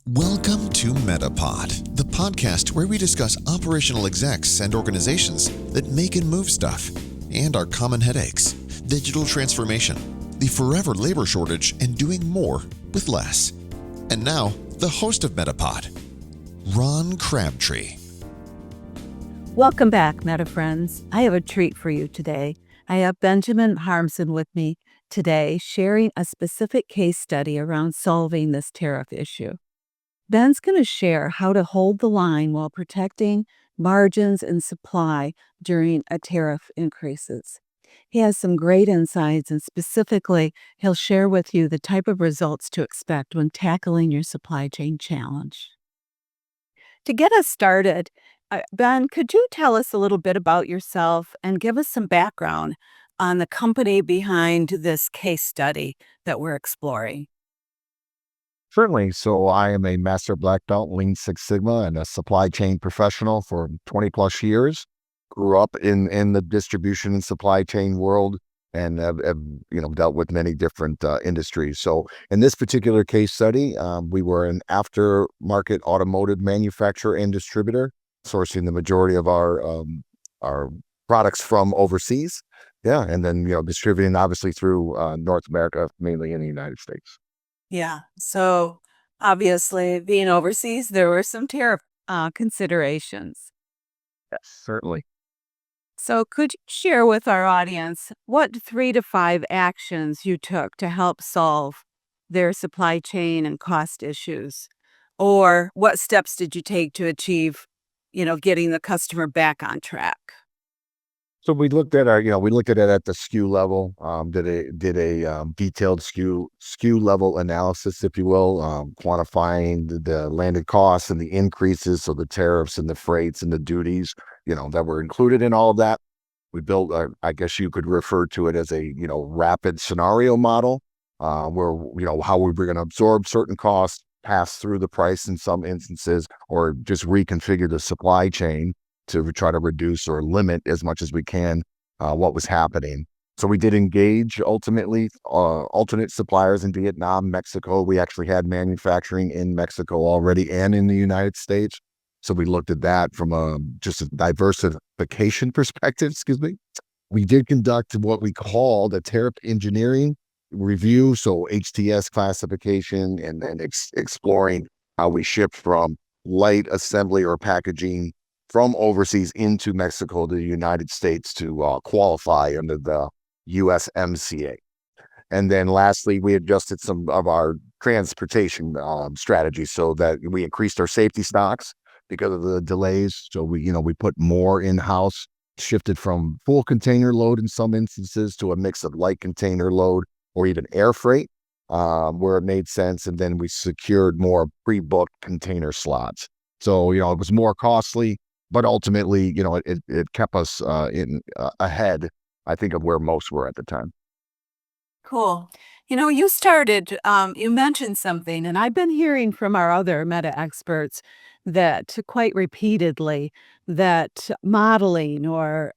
Welcome to MetaPod, the podcast where we discuss operational execs and organizations that make and move stuff, and our common headaches, digital transformation, the forever labor shortage, and doing more with less. And now, the host of MetaPod, Ron Crabtree. Welcome back, Meta friends. I have a treat for you today. I have Ben Harmsen with me today, sharing a specific case study around solving this tariff issue. Ben's going to share how to hold the line while protecting margins and supply during a tariff increases. He has some great insights, and specifically, he'll share with you the type of results to expect when tackling your supply chain challenge. To get us started, Ben, could you tell us a little bit about yourself and give us some background on the company behind this case study that we're exploring? Certainly. So I am a master black belt in Lean Six Sigma and a supply chain professional for 20 plus years. Grew up in the distribution and supply chain world and have dealt with many different industries. So in this particular case study, we were an aftermarket automotive manufacturer and distributor, sourcing the majority of our products from overseas. Yeah, and then distributing obviously through North America, mainly in the United States. Yeah. So obviously, being overseas, there were some tariff considerations. Yes, certainly. So could you share with our audience what 3 to 5 actions you took to help solve their supply chain and cost issues? Or what steps did you take to achieve, getting the customer back on track? So we looked at it at the SKU level. Did a detailed SKU level analysis, if you will, quantifying the landed costs and the increases, so the tariffs and the freights and the duties, that were included in all of that. We built, I guess you could refer to it as a rapid scenario model, where how we were going to absorb certain costs, pass through the price in some instances, or just reconfigure the supply chain to try to reduce or limit as much as we can what was happening. So we did engage ultimately alternate suppliers in Vietnam, Mexico. We actually had manufacturing in Mexico already and in the United States. So we looked at that from just a diversification perspective, excuse me. We did conduct what we called a tariff engineering review, so HTS classification, and exploring how we shipped from light assembly or packaging from overseas into Mexico to the United States to qualify under the USMCA. And then lastly, we adjusted some of our transportation strategies so that we increased our safety stocks because of the delays. So we put more in-house, shifted from full container load in some instances to a mix of light container load or even air freight where it made sense. And then we secured more pre-booked container slots. So, it was more costly, but ultimately, it kept us ahead, I think, of where most were at the time. Cool. You mentioned something, and I've been hearing from our other meta experts that quite repeatedly that modeling or,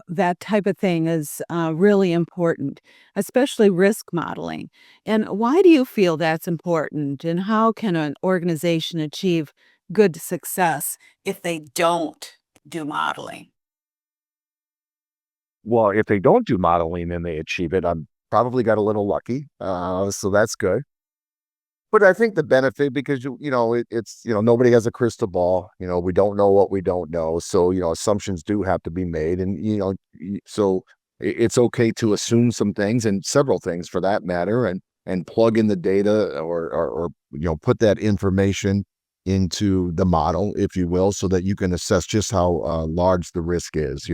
that type of thing is really important, especially risk modeling. And why do you feel that's important? And how can an organization achieve good success if they don't do modeling? Well, if they don't do modeling and they achieve it, I'm probably got a little lucky. So that's good. But I think the benefit, because it's nobody has a crystal ball. We don't know what we don't know, so assumptions do have to be made, and so it's okay to assume some things, and several things for that matter, and plug in the data or put that information into the model, if you will, so that you can assess just how large the risk is.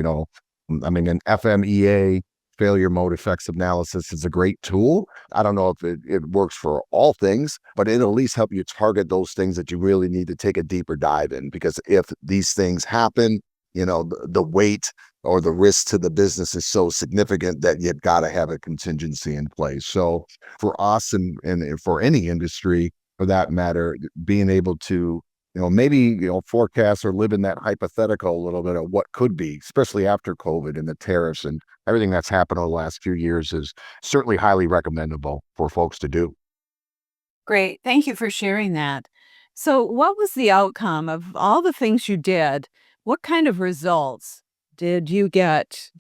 I mean, an FMEA, failure mode effects analysis, is a great tool. I don't know if it works for all things, but it'll at least help you target those things that you really need to take a deeper dive in. Because if these things happen, the weight or the risk to the business is so significant that you've got to have a contingency in place. So for us and for any industry for that matter, being able to maybe, forecast or live in that hypothetical a little bit of what could be, especially after COVID and the tariffs and everything that's happened over the last few years, is certainly highly recommendable for folks to do. Great. Thank you for sharing that. So, what was the outcome of all the things you did? What kind of results did you get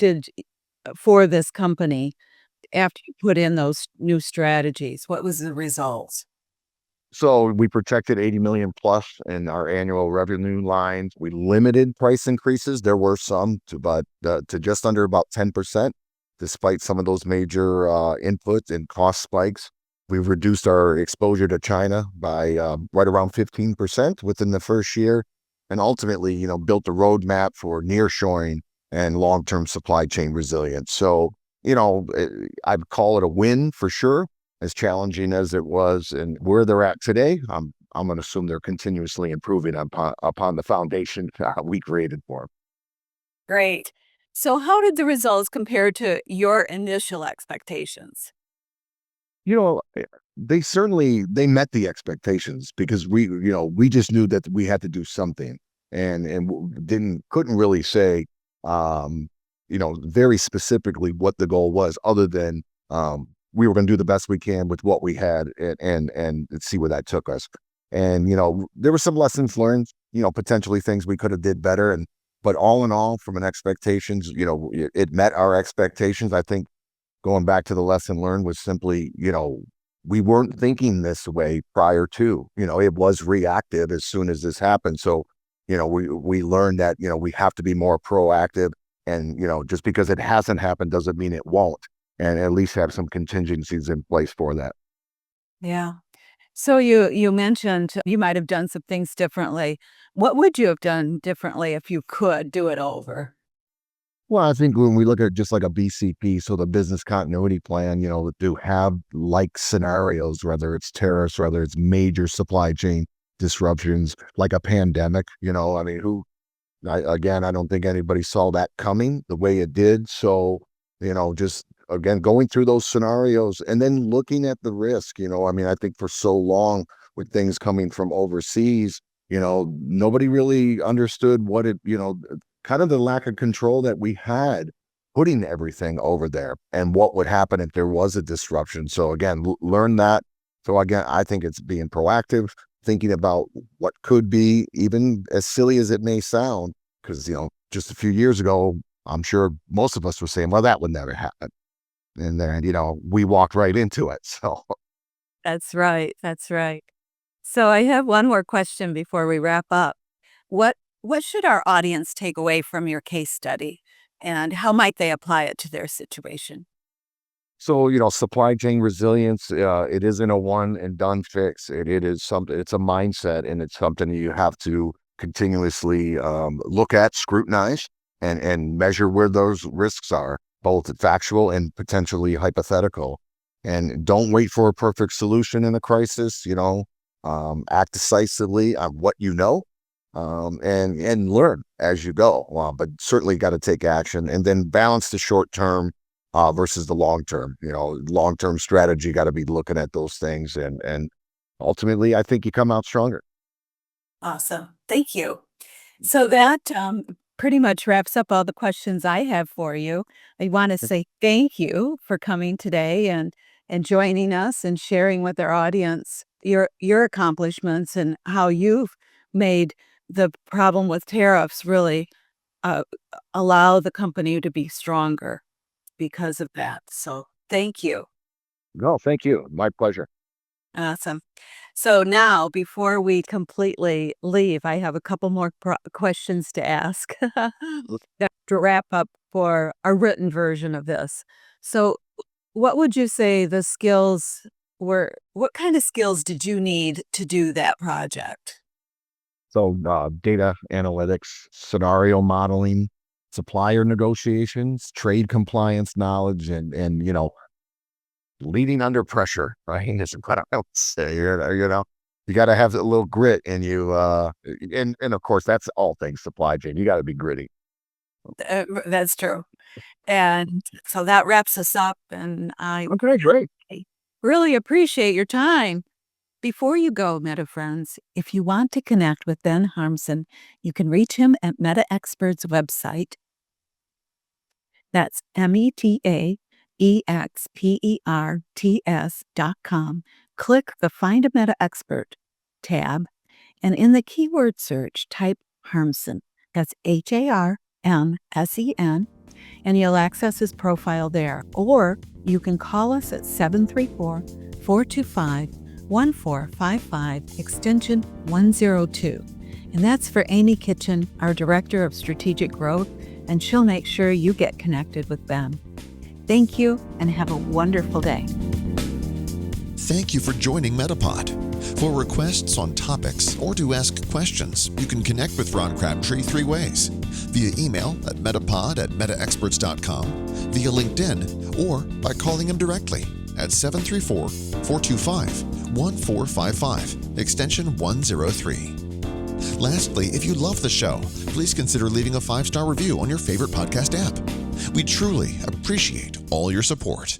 for this company after you put in those new strategies? What was the results? So we protected 80 million plus in our annual revenue lines. We limited price increases. There were some to just under about 10%, despite some of those major inputs and cost spikes. We've reduced our exposure to China by right around 15% within the first year, and ultimately, built a roadmap for nearshoring and long-term supply chain resilience. So, I'd call it a win for sure, as challenging as it was, and where they're at today. I'm going to assume they're continuously improving upon the foundation we created for them. Great. So, how did the results compare to your initial expectations? You know, they met the expectations because we just knew that we had to do something, and couldn't really say very specifically what the goal was, other than we were going to do the best we can with what we had, and see where that took us. And there were some lessons learned, potentially things we could have did better, but all in all, from an expectations, it met our expectations. I think going back to the lesson learned was simply, we weren't thinking this way prior to, it was reactive as soon as this happened. So, we learned that, we have to be more proactive, and, just because it hasn't happened doesn't mean it won't, and at least have some contingencies in place for that. Yeah. So you mentioned you might have done some things differently. What would you have done differently if you could do it over? Well, I think when we look at just like a BCP, so the business continuity plan, to have like scenarios, whether it's tariffs, whether it's major supply chain disruptions, like a pandemic, I mean, again, I don't think anybody saw that coming the way it did. So, just again, going through those scenarios and then looking at the risk, I mean, I think for so long with things coming from overseas, nobody really understood what kind of the lack of control that we had putting everything over there and what would happen if there was a disruption. So again, learn that. So again, I think it's being proactive, thinking about what could be, even as silly as it may sound, because, just a few years ago, I'm sure most of us were saying, well, that would never happen. And then, we walked right into it. So That's right. That's right. So I have one more question before we wrap up. What should our audience take away from your case study, and how might they apply it to their situation? So, supply chain resilience, it isn't a one and done fix. It is something, it's a mindset, and it's something you have to continuously look at, scrutinize, and measure where those risks are, both factual and potentially hypothetical. And don't wait for a perfect solution in a crisis, act decisively on what and learn as you go. But certainly got to take action, and then balance the short term versus the long term. Long term strategy, got to be looking at those things, and ultimately, I think you come out stronger. Awesome. Thank you. So that pretty much wraps up all the questions I have for you. I want to say thank you for coming today and joining us and sharing with our audience your accomplishments and how you've made the problem with tariffs really uh, allow the company to be stronger because of that. So thank you. No, thank you. My pleasure. Awesome. So now, before we completely leave, I have a couple more questions to ask to wrap up for a written version of this. So, what would you say the skills were? What kind of skills did you need to do that project? So, data analytics, scenario modeling, supplier negotiations, trade compliance knowledge, and leading under pressure, right? Is what I would say. You got to have a little grit in you, and of course, that's all things supply chain. You got to be gritty. That's true. And so that wraps us up. And I Okay, great. really appreciate your time. Before you go, Meta friends, if you want to connect with Ben Harmsen, you can reach him at Meta Expert's website. That's METAEXPERTS.com. click the Find a Meta Expert tab, and in the keyword search, type Harmsen. That's Harmsen, and you'll access his profile there. Or you can call us at 734-425-1455, extension 102. And that's for Amy Kitchen, our Director of Strategic Growth, and she'll make sure you get connected with Ben. Thank you, and have a wonderful day. Thank you for joining MetaPod. For requests on topics or to ask questions, you can connect with Ron Crabtree 3 ways: via email at metapod@metaexperts.com, via LinkedIn, or by calling him directly at 734-425-1455, extension 103. Lastly, if you love the show, please consider leaving a 5-star review on your favorite podcast app. We truly appreciate all your support.